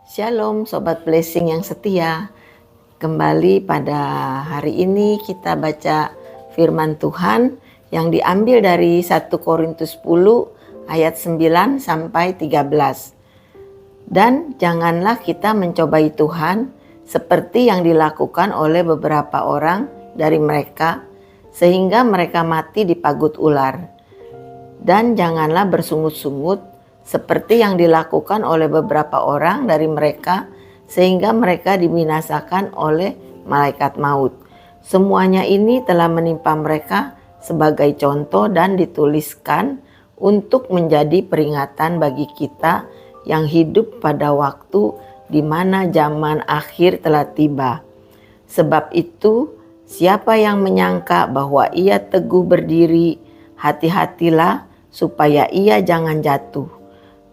Shalom Sobat Blessing yang setia. Kembali pada hari ini kita baca firman Tuhan yang diambil dari 1 Korintus 10 ayat 9 sampai 13. Dan janganlah kita mencobai Tuhan seperti yang dilakukan oleh beberapa orang dari mereka sehingga mereka mati dipagut ular. Dan janganlah bersungut-sungut seperti yang dilakukan oleh beberapa orang dari mereka sehingga mereka dibinasakan oleh malaikat maut. Semuanya ini telah menimpa mereka sebagai contoh dan dituliskan untuk menjadi peringatan bagi kita yang hidup pada waktu di mana zaman akhir telah tiba. Sebab itu, siapa yang menyangka bahwa ia teguh berdiri, hati-hatilah supaya ia jangan jatuh.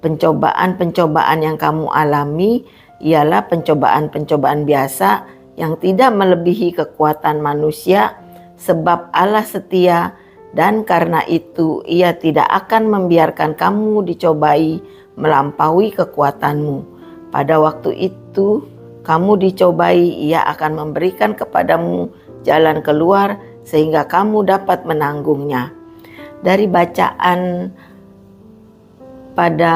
Pencobaan-pencobaan yang kamu alami ialah pencobaan-pencobaan biasa yang tidak melebihi kekuatan manusia, sebab Allah setia dan karena itu Ia tidak akan membiarkan kamu dicobai melampaui kekuatanmu. Pada waktu itu kamu dicobai, Ia akan memberikan kepadamu jalan keluar sehingga kamu dapat menanggungnya. Dari bacaan pada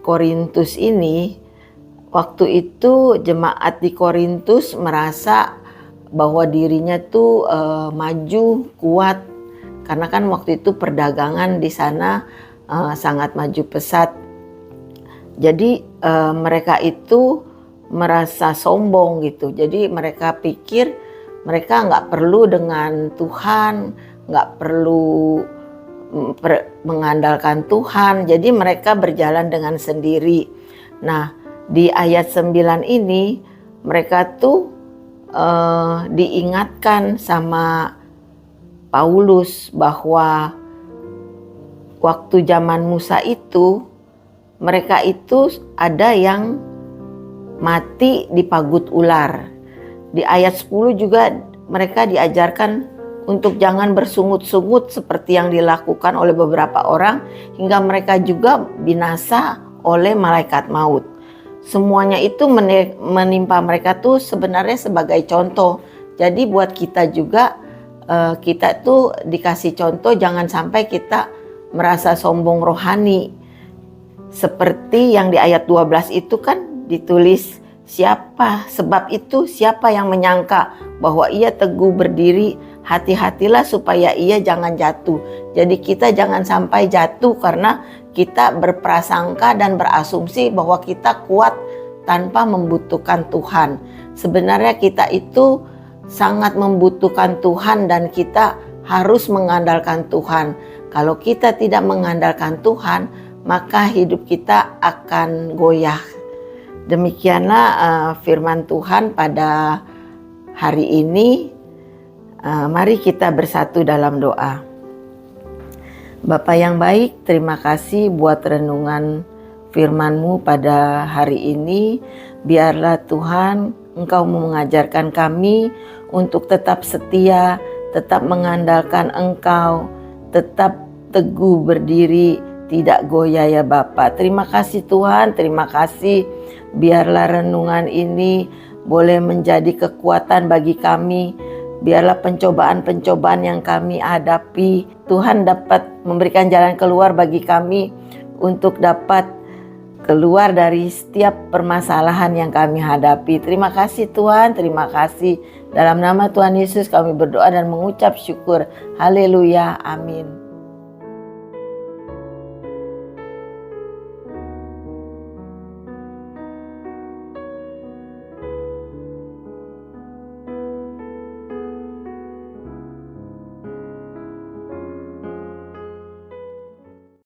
Korintus ini, waktu itu jemaat di Korintus merasa bahwa dirinya tuh maju, kuat, karena kan waktu itu perdagangan di sana sangat maju pesat. Jadi mereka itu merasa sombong gitu. Jadi mereka pikir mereka nggak perlu dengan Tuhan, nggak perlu mengandalkan Tuhan, jadi mereka berjalan dengan sendiri. Nah, di ayat 9 ini mereka tuh diingatkan sama Paulus bahwa waktu zaman Musa itu mereka itu ada yang mati dipagut ular. Di ayat 10 juga mereka diajarkan untuk jangan bersungut-sungut seperti yang dilakukan oleh beberapa orang hingga mereka juga binasa oleh malaikat maut. Semuanya itu menimpa mereka tuh sebenarnya sebagai contoh. Jadi buat kita juga kita tuh dikasih contoh jangan sampai kita merasa sombong rohani. Seperti yang di ayat 12 itu kan ditulis sebab itu siapa yang menyangka bahwa ia teguh berdiri, hati-hatilah supaya ia jangan jatuh. Jadi kita jangan sampai jatuh karena kita berprasangka dan berasumsi bahwa kita kuat tanpa membutuhkan Tuhan. Sebenarnya kita itu sangat membutuhkan Tuhan dan kita harus mengandalkan Tuhan. Kalau kita tidak mengandalkan Tuhan, maka hidup kita akan goyah. Demikianlah firman Tuhan pada hari ini. Mari kita bersatu dalam doa. Bapa yang baik, terima kasih buat renungan firman-Mu pada hari ini. Biarlah Tuhan Engkau mengajarkan kami untuk tetap setia, tetap mengandalkan Engkau, tetap teguh berdiri, tidak goyah ya Bapa. Terima kasih Tuhan, terima kasih. Biarlah renungan ini boleh menjadi kekuatan bagi kami. Biarlah pencobaan-pencobaan yang kami hadapi, Tuhan dapat memberikan jalan keluar bagi kami untuk dapat keluar dari setiap permasalahan yang kami hadapi. Terima kasih Tuhan, terima kasih. Dalam nama Tuhan Yesus kami berdoa dan mengucap syukur. Haleluya, amin.